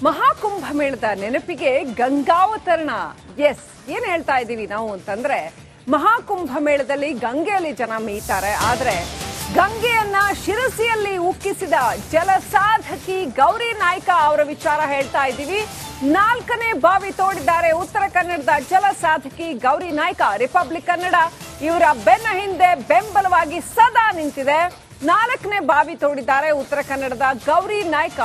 ಮಹಾಕುಂಭ ಮೇಳದ ನೆನಪಿಗೆ ಗಂಗಾವತರಣ. ಎಸ್, ಏನ್ ಹೇಳ್ತಾ ಇದ್ದೀವಿ ನಾವು ಅಂತಂದ್ರೆ, ಮಹಾಕುಂಭ ಮೇಳದಲ್ಲಿ ಗಂಗೆಯಲ್ಲಿ ಜನ ಮೀತಾರೆ. ಆದ್ರೆ ಗಂಗೆಯನ್ನ ಶಿರಸಿಯಲ್ಲಿ ಉಕ್ಕಿಸಿದ ಜಲಸಾಧಕಿ ಗೌರಿ ನಾಯ್ಕ ಅವರ ವಿಚಾರ ಹೇಳ್ತಾ ಇದ್ದೀವಿ. 4ನೇ ಬಾವಿ ತೋಡಿದ್ದಾರೆ ಉತ್ತರ ಕನ್ನಡದ ಜಲಸಾಧಕಿ ಗೌರಿ ನಾಯ್ಕ. ರಿಪಬ್ಲಿಕ್ ಕನ್ನಡ ಇವರ ಬೆನ್ನ ಹಿಂದೆ ಬೆಂಬಲವಾಗಿ ಸದಾ ನಿಂತಿದೆ. 4ನೇ ಬಾವಿ ತೋಡಿದ್ದಾರೆ ಉತ್ತರ ಕನ್ನಡದ ಗೌರಿ ನಾಯ್ಕ.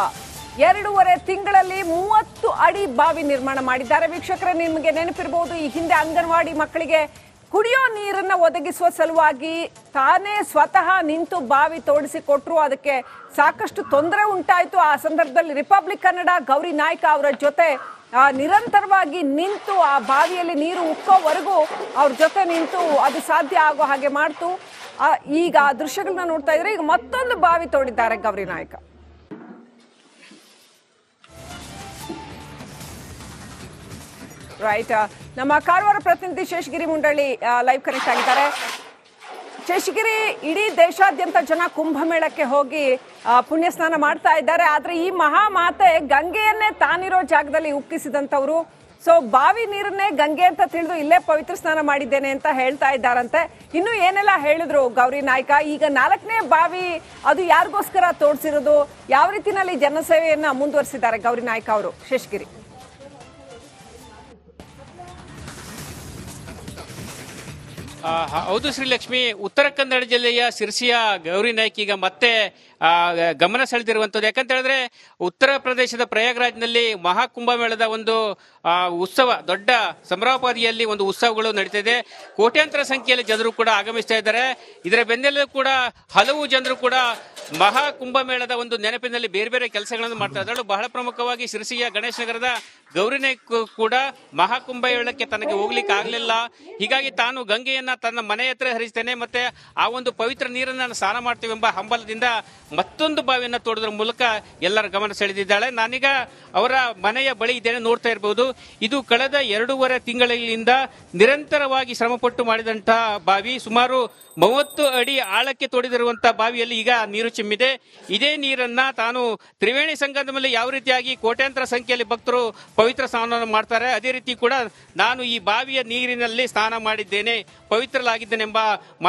2.5 ತಿಂಗಳಲ್ಲಿ 30 ಅಡಿ ಬಾವಿ ನಿರ್ಮಾಣ ಮಾಡಿದ್ದಾರೆ. ವೀಕ್ಷಕರೇ, ನಿಮಗೆ ನೆನಪಿರಬಹುದು, ಈ ಹಿಂದೆ ಅಂಗನವಾಡಿ ಮಕ್ಕಳಿಗೆ ಕುಡಿಯೋ ನೀರನ್ನ ಒದಗಿಸುವ ಸಲುವಾಗಿ ತಾನೇ ಸ್ವತಃ ನಿಂತು ಬಾವಿ ತೋಡಿಸಿ ಕೊಟ್ಟರು. ಅದಕ್ಕೆ ಸಾಕಷ್ಟು ತೊಂದರೆ ಉಂಟಾಯಿತು. ಆ ಸಂದರ್ಭದಲ್ಲಿ ರಿಪಬ್ಲಿಕ್ ಕನ್ನಡ ಗೌರಿ ನಾಯ್ಕ ಅವರ ಜೊತೆ ನಿರಂತರವಾಗಿ ನಿಂತು ಆ ಬಾವಿಯಲ್ಲಿ ನೀರು ಉಕ್ಕೋವರೆಗೂ ಅವ್ರ ಜೊತೆ ನಿಂತು ಅದು ಸಾಧ್ಯ ಆಗೋ ಹಾಗೆ ಮಾಡ್ತು. ಈಗ ಆ ದೃಶ್ಯಗಳನ್ನ ನೋಡ್ತಾ ಇದ್ರೆ, ಈಗ ಮತ್ತೊಂದು ಬಾವಿ ತೋಡಿದ್ದಾರೆ ಗೌರಿ ನಾಯ್ಕ. ರೈಟ್, ನಮ್ಮ ಕಾರವಾರ ಪ್ರತಿನಿಧಿ ಶೇಷಗಿರಿ ಮುಂಡಳ್ಳಿ ಲೈವ್ ಕನೆಕ್ಟ್ ಆಗಿದ್ದಾರೆ. ಶೇಷಗಿರಿ, ಇಡೀ ದೇಶಾದ್ಯಂತ ಜನ ಕುಂಭಮೇಳಕ್ಕೆ ಹೋಗಿ ಪುಣ್ಯ ಸ್ನಾನ ಮಾಡ್ತಾ ಇದ್ದಾರೆ. ಆದ್ರೆ ಈ ಮಹಾಮಾತೆ ಗಂಗೆಯನ್ನೇ ತಾನಿರೋ ಜಾಗದಲ್ಲಿ ಉಕ್ಕಿಸಿದಂಥವ್ರು. ಸೊ ಬಾವಿ ನೀರನ್ನೇ ಗಂಗೆ ಅಂತ ತಿಳಿದು ಇಲ್ಲೇ ಪವಿತ್ರ ಸ್ನಾನ ಮಾಡಿದ್ದೇನೆ ಅಂತ ಹೇಳ್ತಾ ಇದ್ದಾರಂತೆ. ಇನ್ನು ಏನೆಲ್ಲ ಹೇಳಿದ್ರು ಗೌರಿ ನಾಯ್ಕ? ಈಗ 4ನೇ ಬಾವಿ ಅದು ಯಾರಿಗೋಸ್ಕರ ತೋಡ್ಸಿರೋದು? ಯಾವ ರೀತಿನಲ್ಲಿ ಜನಸೇವೆಯನ್ನ ಮುಂದುವರಿಸಿದ್ದಾರೆ ಗೌರಿ ನಾಯ್ಕ ಅವರು? ಶೇಷಗಿರಿ. ಹೌದು ಶ್ರೀಲಕ್ಷ್ಮಿ, ಉತ್ತರ ಕನ್ನಡ ಜಿಲ್ಲೆಯ ಸಿರ್ಸಿಯ ಗೌರಿ ನಾಯ್ಕ ಈಗ ಮತ್ತೆ ಗಮನ ಸೆಳೆದಿರುವಂಥದ್ದು. ಯಾಕಂತ ಹೇಳಿದ್ರೆ, ಉತ್ತರ ಪ್ರದೇಶದ ಪ್ರಯಾಗ್ರಾಜ್ನಲ್ಲಿ ಮಹಾಕುಂಭಮೇಳದ ಒಂದು ಉತ್ಸವ, ದೊಡ್ಡ ಸಮರೋಪಾದಿಯಲ್ಲಿ ಒಂದು ಉತ್ಸವಗಳು ನಡೀತಾ ಇದೆ. ಕೋಟ್ಯಾಂತರ ಸಂಖ್ಯೆಯಲ್ಲಿ ಜನರು ಕೂಡ ಆಗಮಿಸ್ತಾ ಇದ್ದಾರೆ. ಇದರ ಬೆನ್ನಲ್ಲೂ ಕೂಡ ಹಲವು ಜನರು ಕೂಡ ಮಹಾಕುಂಭಮೇಳದ ಒಂದು ನೆನಪಿನಲ್ಲಿ ಬೇರೆ ಬೇರೆ ಕೆಲಸಗಳನ್ನು ಮಾಡ್ತಾ ಇದ್ದಾರೆ. ಬಹಳ ಪ್ರಮುಖವಾಗಿ ಸಿರ್ಸಿಯ ಗಣೇಶ ನಗರದ ಗೌರಿ ನಾಯ್ಕ ಕೂಡ ಮಹಾಕುಂಭಮೇಳಕ್ಕೆ ತನಗೆ ಹೋಗ್ಲಿಕ್ಕೆ ಆಗ್ಲಿಲ್ಲ. ಹೀಗಾಗಿ ತಾನು ಗಂಗೆಯನ್ನ ತನ್ನ ಮನೆ ಹತ್ರ ಹರಿಸ್ತೇನೆ, ಮತ್ತೆ ಆ ಒಂದು ಪವಿತ್ರ ನೀರನ್ನ ಸ್ನಾನ ಮಾಡ್ತೀವಿ ಎಂಬ ಹಂಬಲದಿಂದ ಮತ್ತೊಂದು ಬಾವಿಯನ್ನ ತೋಡೋದ್ರ ಮೂಲಕ ಎಲ್ಲರ ಗಮನ ಸೆಳೆದಿದ್ದಾಳೆ. ನಾನೀಗ ಅವರ ಮನೆಯ ಬಳಿ ಇದ್ದೇನೆ, ನೋಡ್ತಾ ಇರಬಹುದು. ಇದು ಕಳೆದ 2.5 ತಿಂಗಳಿಂದ ನಿರಂತರವಾಗಿ ಶ್ರಮಪಟ್ಟು ಮಾಡಿದಂತಹ ಬಾವಿ. ಸುಮಾರು 30 ಅಡಿ ಆಳಕ್ಕೆ ತೋಡಿದಿರುವಂತಹ ಬಾವಿಯಲ್ಲಿ ಈಗ ನೀರು ಚಿಮ್ಮಿದೆ. ಇದೇ ನೀರನ್ನ ತಾನು ತ್ರಿವೇಣಿ ಸಂಗಮದಲ್ಲಿ ಯಾವ ರೀತಿಯಾಗಿ ಕೋಟ್ಯಾಂತರ ಸಂಖ್ಯೆಯಲ್ಲಿ ಭಕ್ತರು ಪವಿತ್ರ ಸ್ನಾನವನ್ನು ಮಾಡ್ತಾರೆ, ಅದೇ ರೀತಿ ಕೂಡ ನಾನು ಈ ಬಾವಿಯ ನೀರಿನಲ್ಲಿ ಸ್ನಾನ ಮಾಡಿದ್ದೇನೆ, ಪವಿತ್ರಲಾಗಿದ್ದೇನೆಂಬ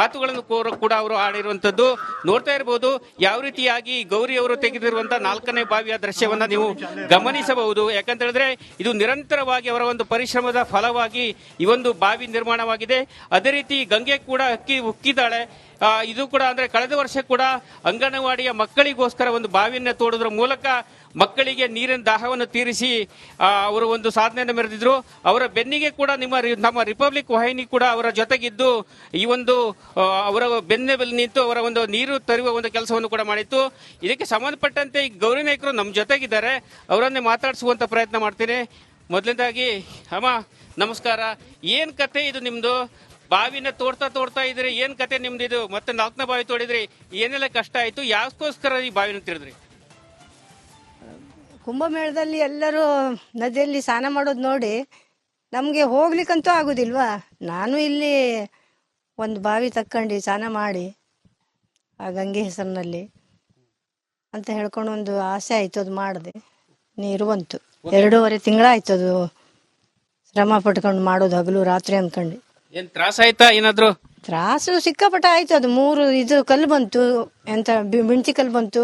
ಮಾತುಗಳನ್ನು ಕೂಡ ಅವರು ಆಡಿರುವಂತದ್ದು ನೋಡ್ತಾ ಇರಬಹುದು. ಯಾವ ರೀತಿಯಾಗಿ ಗೌರಿ ಅವರು ತೆಗೆದಿರುವಂತಹ 4ನೇ ಬಾವಿಯ ದೃಶ್ಯವನ್ನ ನೀವು ಗಮನಿಸಬಹುದು. ಯಾಕಂತ ಹೇಳಿದ್ರೆ, ಇದು ನಿರಂತರವಾಗಿ ಅವರ ಒಂದು ಪರಿಶ್ರಮದ ಫಲವಾಗಿ ಈ ಒಂದು ಬಾವಿ ನಿರ್ಮಾಣವಾಗಿದೆ. ಅದೇ ರೀತಿ ಗಂಗೆ ಕೂಡ ಉಕ್ಕಿದ್ದಾಳೆ. ಇದು ಕೂಡ ಅಂದ್ರೆ ಕಳೆದ ವರ್ಷ ಕೂಡ ಅಂಗನವಾಡಿಯ ಮಕ್ಕಳಿಗೋಸ್ಕರ ಒಂದು ಬಾವಿಯನ್ನ ತೋಡೋದ್ರ ಮೂಲಕ ಮಕ್ಕಳಿಗೆ ನೀರಿನ ದಾಹವನ್ನು ತೀರಿಸಿ ಅವರು ಒಂದು ಸಾಧನೆಯನ್ನು ಮೆರೆದಿದ್ರು. ಅವರ ಬೆನ್ನಿಗೆ ಕೂಡ ನಮ್ಮ ರಿಪಬ್ಲಿಕ್ ವಾಹಿನಿ ಕೂಡ ಅವರ ಜೊತೆಗಿದ್ದು ಈ ಒಂದು ಅವರ ಬೆನ್ನ ನಿಂತು ಅವರ ಒಂದು ನೀರು ತರುವ ಒಂದು ಕೆಲಸವನ್ನು ಕೂಡ ಮಾಡಿತ್ತು. ಇದಕ್ಕೆ ಸಂಬಂಧಪಟ್ಟಂತೆ ಈ ಗೌರಿ ನಾಯ್ಕರು ನಮ್ಮ ಜೊತೆಗಿದ್ದಾರೆ, ಅವರನ್ನೇ ಮಾತಾಡಿಸುವಂತ ಪ್ರಯತ್ನ ಮಾಡ್ತೀನಿ. ಮೊದಲನೇದಾಗಿ ಅಮ್ಮ ನಮಸ್ಕಾರ. ಏನ್ ಕತೆ ಇದು ನಿಮ್ದು? ಬಾವಿನ ತೋಡ್ತಾ ಇದ್ರಿ, ಏನ್ ಕತೆ ನಿಮ್ದು ಇದು? ಮತ್ತೆ 4ನೇ ಬಾವಿ ತೋಡಿದ್ರಿ, ಏನೆಲ್ಲ ಕಷ್ಟ ಆಯ್ತು? ಯಾಕೋಸ್ಕರ ಈ ಬಾವಿನ ತಿಳಿದ್ರಿ? ಕುಂಭಮೇಳದಲ್ಲಿ ಎಲ್ಲರೂ ನದಿಯಲ್ಲಿ ಸ್ನಾನ ಮಾಡೋದು ನೋಡಿ ನಮಗೆ ಹೋಗ್ಲಿಕ್ಕಂತೂ ಆಗೋದಿಲ್ವಾ. ನಾನು ಇಲ್ಲಿ ಒಂದು ಬಾವಿ ತಕ್ಕೊಂಡು ಸ್ನಾನ ಮಾಡಿ ಆ ಗಂಗೆ ಹೆಸರಿನಲ್ಲಿ ಅಂತ ಹೇಳ್ಕೊಂಡು ಒಂದು ಆಸೆ ಆಯ್ತು, ಅದು ಮಾಡಿದೆ. ನೀರು ಬಂತು. 2.5 ತಿಂಗಳಾಯ್ತು ಅದು ಶ್ರಮ ಪಟ್ಕೊಂಡು ಮಾಡೋದು, ಹಗಲು ರಾತ್ರಿ ಅಂದ್ಕೊಂಡು. ಏನ್ ತ್ರಾಸ ಆಯ್ತಾ? ಏನಾದ್ರು ತ್ರಾಸು ಸಿಕ್ಕಾಪಟ್ಟ ಆಯ್ತು. ಅದು 3 ಇದು ಕಲ್ಲು ಬಂತು, ಎಂತ ಬಿಂಚಿ ಕಲ್ಲು ಬಂತು.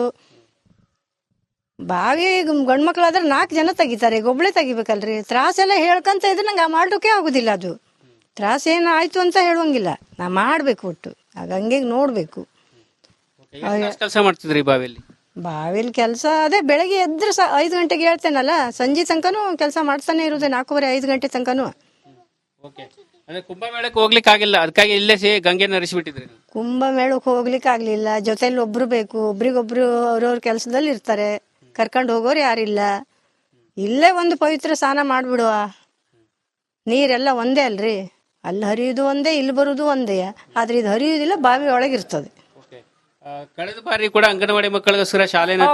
ಬಾವಿ ಗಂಡು ಮಕ್ಳಾದ್ರೆ 4 ಜನ ತೆಗಿತಾರೆ, ಒಬ್ಳೆ ತೆಗಿಬೇಕಲ್ರಿ. ತ್ರಾಸೆಲ್ಲ ಹೇಳ್ಕಂತ ಇದ್ರೆ ನಂಗೆ ಮಾಡೋಕೆ ಆಗುದಿಲ್ಲ. ಅದು ತ್ರಾಸ ಏನಾಯ್ತು ಅಂತ ಹೇಳುವಂಗಿಲ್ಲ, ನಾ ಮಾಡ್ಬೇಕು. ಒಟ್ಟು ಆ ಗಂಗೆಗೆ ನೋಡ್ಬೇಕು. ಕೆಲಸ ಮಾಡ್ತಿದ್ರಿ ಬಾವಿಯಲ್ಲಿ? ಬಾವಿಲಿ ಕೆಲಸ ಅದೇ ಬೆಳಗ್ಗೆ ಎದ್ರೆ 5 ಗಂಟೆಗೆ ಹೇಳ್ತೇನಲ್ಲ, ಸಂಜೆ ತನಕನೂ ಕೆಲಸ ಮಾಡ್ತಾನೆ ಇರುದೆ, 4:30-5 ಗಂಟೆ ತನಕನೂ. ಕುಂಭಮೇಳಕ್ಕೆ ಹೋಗ್ಲಿಕ್ಕೆ ಆಗಿಲ್ಲ, ಅದಕ್ಕಾಗಿ ಇಲ್ಲೇ ಗಂಗೆನ ಹರಿಸಿಬಿಟ್ಟಿದ್ರಿ? ಕುಂಭಮೇಳಕ್ಕೆ ಹೋಗ್ಲಿಕ್ಕೆ ಆಗ್ಲಿಲ್ಲ. ಜೊತೆಲಿ ಒಬ್ರು ಬೇಕು, ಒಬ್ರಿಗೊಬ್ರು ಅವ್ರವ್ರ ಕೆಲಸದಲ್ಲಿ ಇರ್ತಾರೆ, ಕರ್ಕೊಂಡು ಹೋಗೋರು ಯಾರಿಲ್ಲ. ಇಲ್ಲೇ ಒಂದು ಪವಿತ್ರ ಸ್ನಾನ ಮಾಡ್ಬಿಡುವ. ನೀರೆಲ್ಲ ಒಂದೇ ಅಲ್ರಿ, ಅಲ್ಲಿ ಹರಿಯುದು ಒಂದೇ, ಇಲ್ಲಿ ಬರುದು ಒಂದೇ. ಆದ್ರೆ ಇದು ಹರಿಯುವುದಿಲ್ಲ, ಬಾವಿ ಒಳಗಿರ್ತದೆ. ಕಳೆದ ಬಾರಿ ಕೂಡ ಅಂಗನವಾಡಿ ಮಕ್ಕಳಿಗೋಸ್ಕರ ಶಾಲೆನ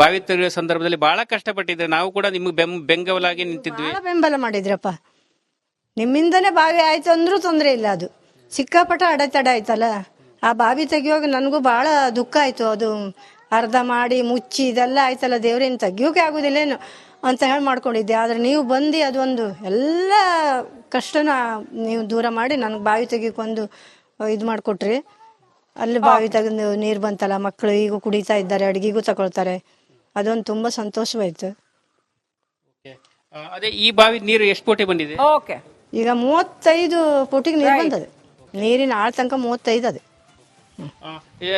ಬಾವಿ ತೆರೆಯುವ ಸಂದರ್ಭದಲ್ಲಿ ಬಹಳ ಕಷ್ಟಪಟ್ಟಿದ್ರೆ, ನಾವು ಕೂಡ ನಿಮ್ಗೆ ಬೆಂಬಲವಾಗಿ ನಿಂತಿದ್ವಿ. ಬಹಳ ಬೆಂಬಲ ಮಾಡಿದ್ರಪ್ಪ. ನಿಮ್ಮಿಂದನೇ ಬಾವಿ ಆಯ್ತು ಅಂದ್ರೂ ತೊಂದರೆ ಇಲ್ಲ. ಅದು ಸಿಕ್ಕಾಪಟ್ಟ ಅಡೆತಡೆ ಆಯ್ತಲ್ಲ. ಆ ಬಾವಿ ತೆಗಿಯುವಾಗ ನನಗೂ ಬಹಳ ದುಃಖ ಆಯ್ತು. ಅದು ಅರ್ಧ ಮಾಡಿ ಮುಚ್ಚಿ ಇದೆಲ್ಲ ಆಯ್ತಲ್ಲ ದೇವ್ರೇನು ತೆಗಿಯೋಕೆ ಆಗೋದಿಲ್ಲೇನು ಅಂತ ಹೇಳಿ ಮಾಡ್ಕೊಂಡಿದ್ದೆ. ಆದರೆ ನೀವು ಬಂದು ಅದೊಂದು ಎಲ್ಲ ಕಷ್ಟನ ನೀವು ದೂರ ಮಾಡಿ ನನಗೆ ಬಾವಿ ತೆಗಿಕೊಂದು ಇದು ಮಾಡಿಕೊಟ್ರಿ. ಅಲ್ಲಿ ಬಾವಿ ತೆಗೆದು ನೀರು ಬಂತಲ್ಲ, ಮಕ್ಕಳು ಈಗ ಕುಡಿತಾ ಇದ್ದಾರೆ, ಅಡುಗೆಗೂ ತಗೊಳ್ತಾರೆ. ಅದೊಂದು ತುಂಬ ಸಂತೋಷವಾಯ್ತು. ಅದೇ ಈ ಬಾವಿ ನೀರು ಎಷ್ಟು ಕೋಟಿ ಬಂದಿದೆ? ಓಕೆ, ಈಗ 35 ಫುಟಿಗೆ ನೀರು ಬಂದದೆ. ನೀರಿನ ಆಳ ತನಕ 35 ಅದೇ.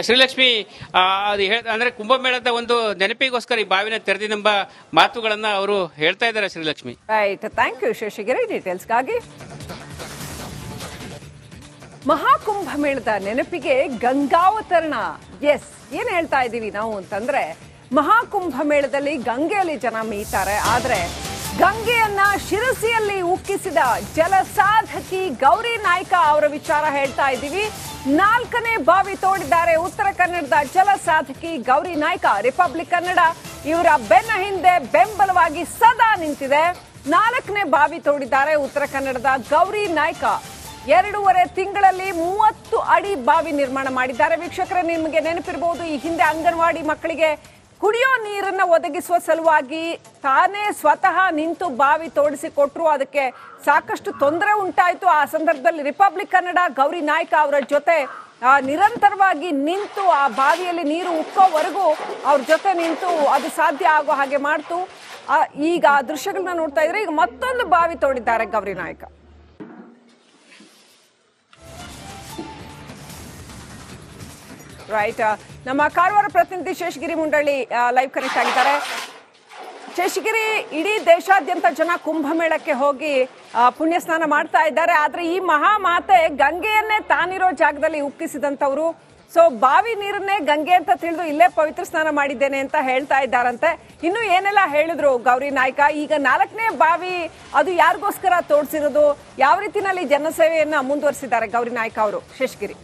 ಶ್ರೀಲಕ್ಷ್ಮಿ, ಅಂದ್ರೆ ಕುಂಭಮೇಳದ ಒಂದು ನೆನಪಿಗೋಸ್ಕರ ಈ ಬಾವಿನ ತೆರೆದಿನೆಂಬ ಮಾತುಗಳನ್ನ ಅವರು ಹೇಳ್ತಾ ಇದ್ದಾರೆ Shrilakshmi. Right, thank you Seshagiri ಡೀಟೇಲ್ಸ್ಗಾಗಿ. ಮಹಾಕುಂಭ ಮೇಳದ ನೆನಪಿಗೆ ಗಂಗಾವತರಣ. ಎಸ್, ಏನ್ ಹೇಳ್ತಾ ಇದ್ದೀವಿ ನಾವು ಅಂತಂದ್ರೆ, ಮಹಾಕುಂಭ ಮೇಳದಲ್ಲಿ ಗಂಗೆಯಲ್ಲಿ ಜನ ಮೀತಾರೆ, ಆದ್ರೆ ಗಂಗೆಯನ್ನ ಶಿರಸಿಯಲ್ಲಿ ಉಕ್ಕಿಸಿದ ಜಲಸಾಧಕಿ ಗೌರಿ ನಾಯ್ಕ ಅವರ ವಿಚಾರ ಹೇಳ್ತಾ ಇದ್ದೀವಿ. 4ನೇ ಬಾವಿ ತೋಡಿದ್ದಾರೆ ಉತ್ತರ ಕನ್ನಡದ ಜಲಸಾಧಕಿ ಗೌರಿ ನಾಯ್ಕ. ರಿಪಬ್ಲಿಕ್ ಕನ್ನಡ ಇವರ ಬೆನ್ನ ಹಿಂದೆ ಬೆಂಬಲವಾಗಿ ಸದಾ ನಿಂತಿದೆ. 4ನೇ ಬಾವಿ ತೋಡಿದ್ದಾರೆ ಉತ್ತರ ಕನ್ನಡದ ಗೌರಿ ನಾಯ್ಕ. 2.5 ತಿಂಗಳಲ್ಲಿ 30 ಅಡಿ ಬಾವಿ ನಿರ್ಮಾಣ ಮಾಡಿದ್ದಾರೆ. ವೀಕ್ಷಕರೇ, ನಿಮಗೆ ನೆನಪಿರಬಹುದು, ಈ ಹಿಂದೆ ಅಂಗನವಾಡಿ ಮಕ್ಕಳಿಗೆ ಕುಡಿಯೋ ನೀರನ್ನ ಒದಗಿಸುವ ಸಲುವಾಗಿ ತಾನೇ ಸ್ವತಃ ನಿಂತು ಬಾವಿ ತೋಡಿಸಿ ಕೊಟ್ಟರು. ಅದಕ್ಕೆ ಸಾಕಷ್ಟು ತೊಂದರೆ ಉಂಟಾಯಿತು. ಆ ಸಂದರ್ಭದಲ್ಲಿ ರಿಪಬ್ಲಿಕ್ ಕನ್ನಡ ಗೌರಿ ನಾಯ್ಕ ಅವರ ಜೊತೆ ನಿರಂತರವಾಗಿ ನಿಂತು ಆ ಬಾವಿಯಲ್ಲಿ ನೀರು ಉಕ್ಕೋವರೆಗೂ ಅವ್ರ ಜೊತೆ ನಿಂತು ಅದು ಸಾಧ್ಯ ಆಗೋ ಹಾಗೆ ಮಾಡ್ತು. ಈಗ ಆ ದೃಶ್ಯಗಳನ್ನ ನೋಡ್ತಾ ಇದ್ರೆ, ಈಗ ಮತ್ತೊಂದು ಬಾವಿ ತೋಡಿದ್ದಾರೆ ಗೌರಿ ನಾಯ್ಕ. ರೈಟ್, ನಮ್ಮ ಕಾರವಾರ ಪ್ರತಿನಿಧಿ ಶೇಷಗಿರಿ ಮುಂಡಳ್ಳಿ ಲೈವ್ ಕನೆಕ್ಟ್ ಆಗಿದ್ದಾರೆ. ಶೇಷಗಿರಿ, ಇಡೀ ದೇಶಾದ್ಯಂತ ಜನ ಕುಂಭಮೇಳಕ್ಕೆ ಹೋಗಿ ಪುಣ್ಯ ಸ್ನಾನ ಮಾಡ್ತಾ ಇದ್ದಾರೆ. ಆದ್ರೆ ಈ ಮಹಾಮಾತೆ ಗಂಗೆಯನ್ನೇ ತಾನಿರೋ ಜಾಗದಲ್ಲಿ ಉಕ್ಕಿಸಿದಂಥವ್ರು. ಸೊ ಬಾವಿ ನೀರನ್ನೇ ಗಂಗೆ ಅಂತ ತಿಳಿದು ಇಲ್ಲೇ ಪವಿತ್ರ ಸ್ನಾನ ಮಾಡಿದ್ದೇನೆ ಅಂತ ಹೇಳ್ತಾ ಇದ್ದಾರಂತೆ. ಇನ್ನು ಏನೆಲ್ಲ ಹೇಳಿದ್ರು ಗೌರಿ ನಾಯ್ಕ? ಈಗ 4ನೇ ಬಾವಿ ಅದು ಯಾರಿಗೋಸ್ಕರ ತೋಡ್ಸಿರೋದು, ಯಾವ ರೀತಿನಲ್ಲಿ ಜನಸೇವೆಯನ್ನ ಮುಂದುವರಿಸಿದ್ದಾರೆ ಗೌರಿ ನಾಯ್ಕ ಅವರು? ಶೇಷಗಿರಿ.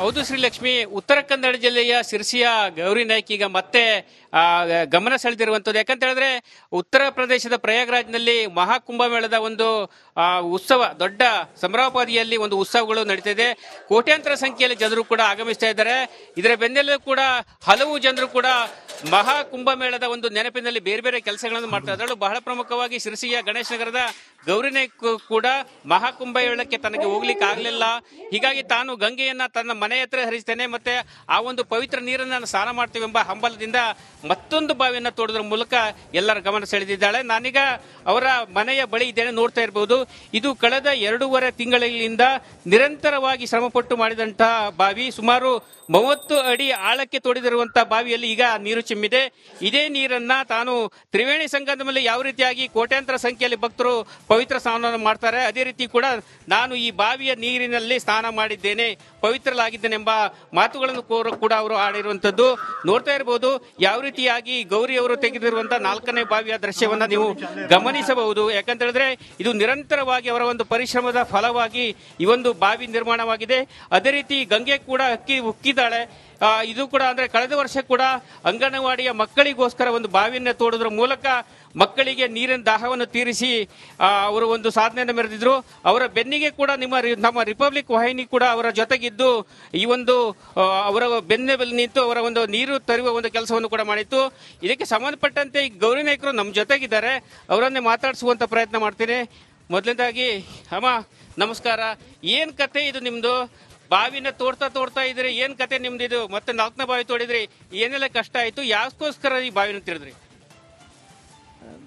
ಹೌದು ಶ್ರೀಲಕ್ಷ್ಮಿ, ಉತ್ತರ ಕನ್ನಡ ಜಿಲ್ಲೆಯ ಸಿರ್ಸಿಯ ಗೌರಿ ನಾಯ್ಕ ಈಗ ಮತ್ತೆ ಗಮನ ಸೆಳೆದಿರುವಂಥದ್ದು. ಯಾಕಂತ ಹೇಳಿದ್ರೆ, ಉತ್ತರ ಪ್ರದೇಶದ ಪ್ರಯಾಗ್ರಾಜ್ನಲ್ಲಿ ಮಹಾಕುಂಭಮೇಳದ ಒಂದು ಉತ್ಸವ, ದೊಡ್ಡ ಸಮರಾವಧಿಯಲ್ಲಿ ಒಂದು ಉತ್ಸವಗಳು ನಡೀತಿದೆ. ಕೋಟ್ಯಾಂತರ ಸಂಖ್ಯೆಯಲ್ಲಿ ಜನರು ಕೂಡ ಆಗಮಿಸ್ತಾ ಇದ್ದಾರೆ. ಇದರ ಬೆನ್ನಲ್ಲೂ ಕೂಡ ಹಲವು ಜನರು ಕೂಡ ಮಹಾಕುಂಭಮೇಳದ ಒಂದು ನೆನಪಿನಲ್ಲಿ ಬೇರೆ ಬೇರೆ ಕೆಲಸಗಳನ್ನು ಮಾಡ್ತಾ ಇದ್ದಾರೆ. ಬಹಳ ಪ್ರಮುಖವಾಗಿ ಸಿರ್ಸಿಯ ಗಣೇಶ ನಗರದ ಗೌರಿ ನಾಯ್ಕ ಕೂಡ ಮಹಾಕುಂಭಮೇಳಕ್ಕೆ ತನಗೆ ಹೋಗ್ಲಿಕ್ಕೆ ಆಗ್ಲಿಲ್ಲ. ಹೀಗಾಗಿ ತಾನು ಗಂಗೆಯನ್ನ ತನ್ನ ಮನೆ ಹತ್ರ ಹರಿಸ್ತೇನೆ, ಮತ್ತೆ ಆ ಒಂದು ಪವಿತ್ರ ನೀರನ್ನ ಸ್ನಾನ ಮಾಡ್ತೀವಿ ಎಂಬ ಹಂಬಲದಿಂದ ಮತ್ತೊಂದು ಬಾವಿಯನ್ನ ತೋಡೋದ್ರ ಮೂಲಕ ಎಲ್ಲರ ಗಮನ ಸೆಳೆದಿದ್ದಾಳೆ. ನಾನೀಗ ಅವರ ಮನೆಯ ಬಳಿ ಇದ್ದೇನೆ, ನೋಡ್ತಾ ಇರಬಹುದು. ಇದು ಕಳೆದ 2.5 ತಿಂಗಳಿಂದ ನಿರಂತರವಾಗಿ ಶ್ರಮಪಟ್ಟು ಮಾಡಿದಂತಹ ಬಾವಿ. ಸುಮಾರು 30 ಅಡಿ ಆಳಕ್ಕೆ ತೋಡಿದಿರುವಂತಹ ಬಾವಿಯಲ್ಲಿ ಈಗ ನೀರು ಚಿಮ್ಮಿದೆ. ಇದೇ ನೀರನ್ನ ತಾನು ತ್ರಿವೇಣಿ ಸಂಗಮದಲ್ಲಿ ಯಾವ ರೀತಿಯಾಗಿ ಕೋಟ್ಯಾಂತರ ಸಂಖ್ಯೆಯಲ್ಲಿ ಭಕ್ತರು ಪವಿತ್ರ ಸ್ನಾನವನ್ನು ಮಾಡ್ತಾರೆ, ಅದೇ ರೀತಿ ಕೂಡ ನಾನು ಈ ಬಾವಿಯ ನೀರಿನಲ್ಲಿ ಸ್ನಾನ ಮಾಡಿದ್ದೇನೆ, ಪವಿತ್ರಲಾಗಿದ್ದೇನೆ ಎಂಬ ಮಾತುಗಳನ್ನು ಕೂಡ ಅವರು ಆಡಿರುವಂತದ್ದು ನೋಡ್ತಾ ಇರಬಹುದು. ಯಾವ ರೀತಿಯಾಗಿ ಗೌರಿ ಅವರು ತೆಗೆದಿರುವಂತಹ 4ನೇ ಬಾವಿಯ ದೃಶ್ಯವನ್ನ ನೀವು ಗಮನಿಸಬಹುದು. ಯಾಕಂತ ಹೇಳಿದ್ರೆ, ಇದು ನಿರಂತರವಾಗಿ ಅವರ ಒಂದು ಪರಿಶ್ರಮದ ಫಲವಾಗಿ ಈ ಒಂದು ಬಾವಿ ನಿರ್ಮಾಣವಾಗಿದೆ. ಅದೇ ರೀತಿ ಗಂಗೆ ಕೂಡ ಉಕ್ಕಿದ್ದಾಳೆ. ಇದು ಕೂಡ ಅಂದ್ರೆ ಕಳೆದ ವರ್ಷ ಕೂಡ ಅಂಗನವಾಡಿಯ ಮಕ್ಕಳಿಗೋಸ್ಕರ ಒಂದು ಬಾವಿಯನ್ನ ತೋಡೋದ್ರ ಮೂಲಕ ಮಕ್ಕಳಿಗೆ ನೀರಿನ ದಾಹವನ್ನು ತೀರಿಸಿ ಅವರು ಒಂದು ಸಾಧನೆಯನ್ನು ಮೆರೆದಿದ್ರು. ಅವರ ಬೆನ್ನಿಗೆ ಕೂಡ ನಮ್ಮ ರಿಪಬ್ಲಿಕ್ ವಾಹಿನಿ ಕೂಡ ಅವರ ಜೊತೆಗಿದ್ದು ಈ ಒಂದು ಅವರ ಬೆನ್ನ ನಿಂತು ಅವರ ಒಂದು ನೀರು ತರುವ ಒಂದು ಕೆಲಸವನ್ನು ಕೂಡ ಮಾಡಿತ್ತು. ಇದಕ್ಕೆ ಸಂಬಂಧಪಟ್ಟಂತೆ ಈ ಗೌರಿ ನಾಯ್ಕರು ನಮ್ಮ ಜೊತೆಗಿದ್ದಾರೆ, ಅವರನ್ನೇ ಮಾತಾಡಿಸುವಂತ ಪ್ರಯತ್ನ ಮಾಡ್ತೀನಿ. ಮೊದಲನೇದಾಗಿ ಅಮ್ಮ ನಮಸ್ಕಾರ. ಏನ್ ಕತೆ ಇದು ನಿಮ್ದು? ಬಾವಿನ ತೋಡ್ತಾ ಇದ್ರಿ, ಏನ್ ಕತೆ ನಿಮ್ದು ಇದು? ಮತ್ತೆ 4ನೇ ಬಾವಿ ತೋಡಿದ್ರಿ, ಏನೆಲ್ಲ ಕಷ್ಟ ಆಯ್ತು? ಯಾಕೋಸ್ಕರ ಈ ಬಾವಿನ ತಿಳಿದ್ರಿ?